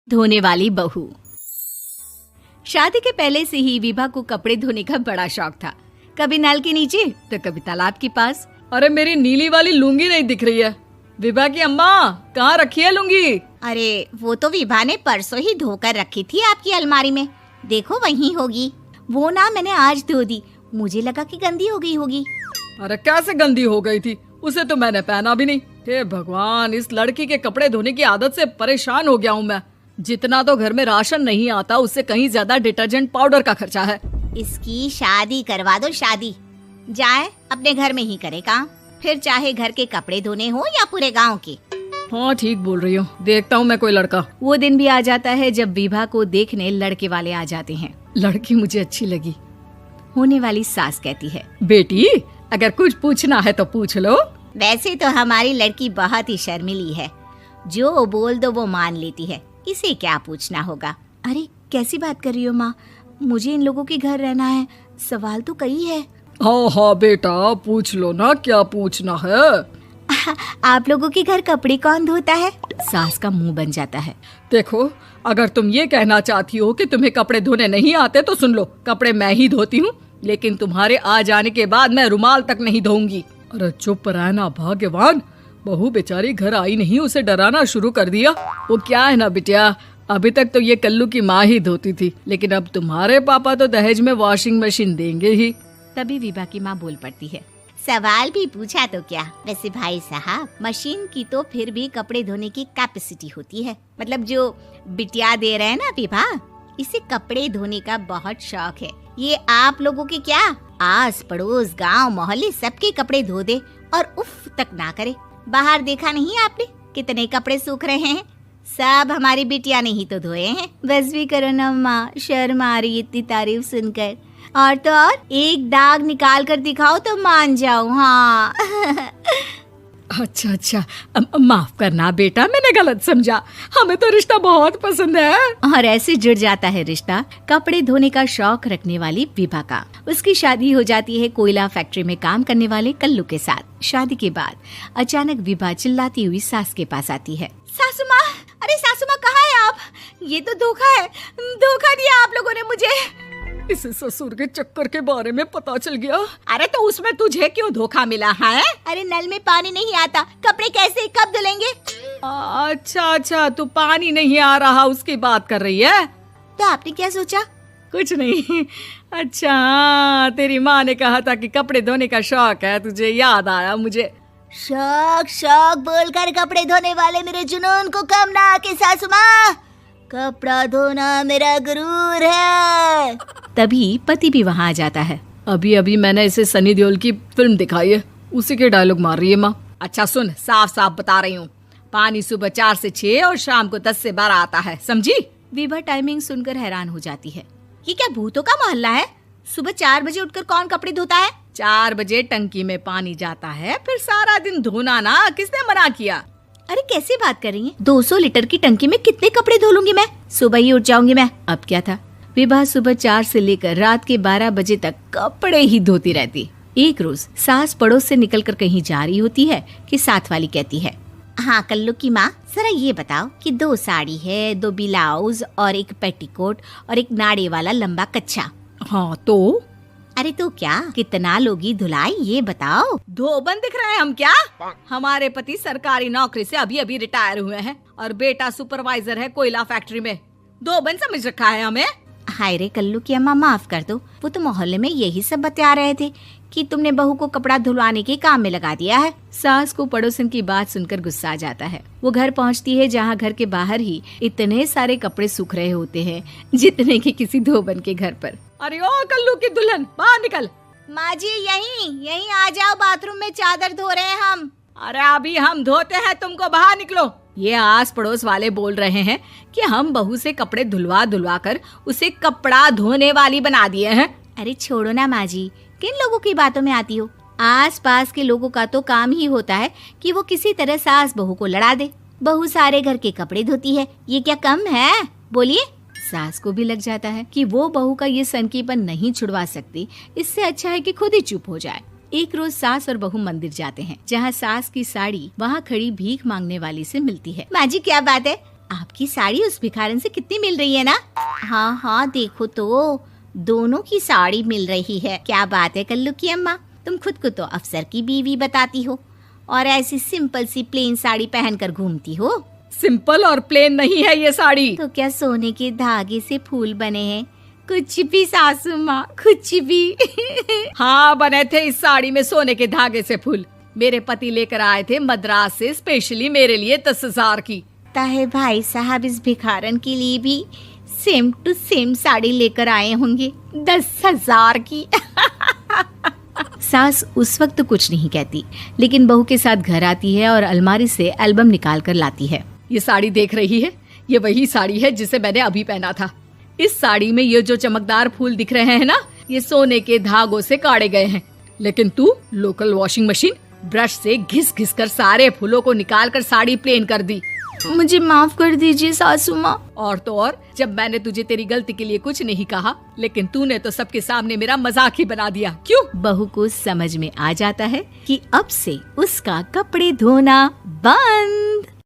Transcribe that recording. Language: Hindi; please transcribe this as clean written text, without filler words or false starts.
धोने वाली बहू। शादी के पहले से ही विभा को कपड़े धोने का बड़ा शौक था। कभी नल के नीचे तो कभी तालाब के पास। अरे मेरी नीली वाली लुंगी नहीं दिख रही है। विभा की अम्मा, कहाँ रखी है लुंगी? अरे वो तो विभा ने परसों ही धोकर रखी थी आपकी अलमारी में, देखो वहीं होगी। वो ना मैंने आज धो दी, मुझे लगा कि गंदी हो गई होगी। अरे कैसे गंदी हो गई थी? उसे तो मैंने पहना भी नहीं। हे भगवान, इस लड़की के कपड़े धोने की आदत से परेशान हो गया हूँ मैं। जितना तो घर में राशन नहीं आता, उससे कहीं ज्यादा डिटर्जेंट पाउडर का खर्चा है। इसकी शादी करवा दो, शादी जाए अपने घर में ही करे काम, फिर चाहे घर के कपड़े धोने हो या पूरे गांव के। हाँ ठीक बोल रही हो, देखता हूँ मैं कोई लड़का। वो दिन भी आ जाता है जब विभा को देखने लड़के वाले आ जाते हैं। लड़की मुझे अच्छी लगी। होने वाली सास कहती है, बेटी अगर कुछ पूछना है तो पूछ लो। वैसे तो हमारी लड़की बहुत ही शर्मीली है, जो बोल दो वो मान लेती है, इसे क्या पूछना होगा। अरे कैसी बात कर रही हो माँ, मुझे इन लोगों के घर रहना है, सवाल तो कई है। हाँ हाँ बेटा, पूछ लो ना, क्या पूछना है। आप लोगों के घर कपड़े कौन धोता है? सास का मुंह बन जाता है। देखो, अगर तुम ये कहना चाहती हो कि तुम्हें कपड़े धोने नहीं आते तो सुन लो, कपड़े मैं ही धोती हूँ, लेकिन तुम्हारे आ जाने के बाद मैं रुमाल तक नहीं धोऊंगी। अरे चुप रहना भाग्यवान, बहू बेचारी घर आई नहीं, उसे डराना शुरू कर दिया। वो क्या है ना बिटिया, अभी तक तो ये कल्लू की माँ ही धोती थी, लेकिन अब तुम्हारे पापा तो दहेज में वॉशिंग मशीन देंगे ही। तभी विभा की माँ बोल पड़ती है, सवाल भी पूछा तो क्या। वैसे भाई साहब, मशीन की तो फिर भी कपड़े धोने की कैपेसिटी होती है। मतलब जो बिटिया दे रहे हैं ना विभा, इसे कपड़े धोने का बहुत शौक है। ये आप लोगों के क्या, आस पड़ोस गांव मोहल्ले सबके कपड़े धो दे और उफ तक ना करे। बाहर देखा नहीं आपने कितने कपड़े सूख रहे हैं? सब हमारी बिटिया ने ही तो धोए हैं। बस भी करो ना माँ, शर्म आ रही इतनी तारीफ सुनकर। और तो और एक दाग निकाल कर दिखाओ तो मान जाऊं। हाँ अच्छा, माफ करना बेटा, मैंने गलत समझा। हमें तो रिश्ता बहुत पसंद है। और ऐसे जुड़ जाता है रिश्ता कपड़े धोने का शौक रखने वाली विभा का। उसकी शादी हो जाती है कोयला फैक्ट्री में काम करने वाले कल्लू के साथ। शादी के बाद अचानक विभा चिल्लाती हुई सास के पास आती है। सासू माँ, अरे सासू माँ कहाँ है आप? ये तो धोखा है, धोखा दिया आप लोगों ने मुझे। इसे ससुर के चक्कर के बारे में पता चल गया। अरे तो उसमें तुझे क्यों धोखा मिला है? अरे नल में पानी नहीं आता, कपड़े कैसे कब धुलेंगे? अच्छा, तू पानी नहीं आ रहा उसकी बात कर रही है। तो आपने क्या सोचा? कुछ नहीं। अच्छा तेरी माँ ने कहा था कि कपड़े धोने का शौक है तुझे, याद आया मुझे। शौक बोलकर कपड़े धोने वाले मेरे जुनून को कम ना आके सासू माँ, कपड़ा धोना मेरा गुरूर है। तभी पति भी वहाँ आ जाता है। अभी मैंने इसे सनी देओल की फिल्म दिखाई है, उसी के डायलॉग मार रही है माँ। अच्छा सुन, साफ साफ बता रही हूँ, पानी सुबह 4 से 6 और शाम को 10 से 12 आता है, समझी? विभा टाइमिंग सुनकर हैरान हो जाती है। ये क्या भूतों का मोहल्ला है? सुबह 4 बजे उठकर कौन कपड़े धोता है? 4 बजे टंकी में पानी जाता है, फिर सारा दिन धोना ना, किसने मना किया? अरे कैसी बात कर रही हैं? 200 लीटर की टंकी में कितने कपड़े धो लूंगी मैं? सुबह ही उठ जाऊंगी मैं। अब क्या था, विभा सुबह 4 से लेकर रात के 12 बजे तक कपड़े ही धोती रहती। एक रोज सास पड़ोस से निकलकर कहीं जा रही होती है कि साथ वाली कहती है, हाँ कल्लू की माँ, जरा ये बताओ कि 2 साड़ी है, 2 ब्लाउज और एक पेटीकोट और एक नाड़े वाला लंबा कच्छा। हाँ तो? अरे तो क्या, कितना लोगी धुलाई ये बताओ। धोबन दिख रहे हैं हम क्या? हमारे पति सरकारी नौकरी से अभी रिटायर हुए हैं और बेटा सुपरवाइजर है कोयला फैक्ट्री में। धोबन समझ रखा है हमें? हाय रे कल्लू की अम्मा, माफ कर दो, वो तो मोहल्ले में यही सब बता रहे थे कि तुमने बहू को कपड़ा धुलवाने के काम में लगा दिया है। सास को पड़ोसन की बात सुनकर गुस्सा आ जाता है। वो घर पहुंचती है जहां घर के बाहर ही इतने सारे कपड़े सूख रहे होते हैं जितने कि किसी धोबन के घर पर। अरे ओ कल्लू की दुल्हन, बाहर निकल। माँ जी यहीं आ जाओ, बाथरूम में चादर धो रहे हैं हम। अरे अभी हम धोते हैं, तुमको बाहर निकलो। ये आस पड़ोस वाले बोल रहे हैं कि हम बहू से कपड़े धुलवा कर उसे कपड़ा धोने वाली बना दिए हैं। अरे छोड़ो ना माँ जी, किन लोगों की बातों में आती हो? आस पास के लोगों का तो काम ही होता है कि वो किसी तरह सास बहू को लड़ा दे। बहू सारे घर के कपड़े धोती है, ये क्या कम है? बोलिए। सास को भी लग जाता है कि वो बहू का ये सनकीपन नहीं छुड़वा सकती, इससे अच्छा है कि खुद ही चुप हो जाए। एक रोज सास और बहू मंदिर जाते हैं, जहाँ सास की साड़ी वहाँ खड़ी भीख मांगने वाली से मिलती है। माँ जी क्या बात है, आपकी साड़ी उस भिखारन से कितनी मिल रही है ना? हाँ हाँ देखो तो, दोनों की साड़ी मिल रही है। क्या बात है कल्लू की अम्मा, तुम खुद को तो अफसर की बीवी बताती हो और ऐसी सिंपल सी प्लेन साड़ी पहनकर घूमती हो। सिंपल और प्लेन नहीं है ये साड़ी। तो क्या सोने के धागे से फूल बने हैं? कुछ भी सासू माँ, कुछ भी। हाँ बने थे इस साड़ी में सोने के धागे से फूल। मेरे पति लेकर आए थे मद्रास से स्पेशली मेरे लिए 10,000 की। ताहे भाई साहब इस भिखारन के लिए भी सेम टू सेम साड़ी लेकर आए होंगे 10,000 की। सास उस वक्त तो कुछ नहीं कहती, लेकिन बहू के साथ घर आती है और अलमारी से एल्बम निकाल कर लाती है। ये साड़ी देख रही है, ये वही साड़ी है जिसे मैंने अभी पहना था। इस साड़ी में ये जो चमकदार फूल दिख रहे हैं ना, ये सोने के धागों से काटे गए हैं। लेकिन तू लोकल वॉशिंग मशीन ब्रश से घिस घिस कर सारे फूलों को निकाल कर साड़ी प्लेन कर दी। मुझे माफ कर दीजिए सासू माँ। और तो और, जब मैंने तुझे तेरी गलती के लिए कुछ नहीं कहा, लेकिन तूने तो सबके सामने मेरा मजाक ही बना दिया। क्यों? बहू को समझ में आ जाता है कि अब से उसका कपड़े धोना बंद।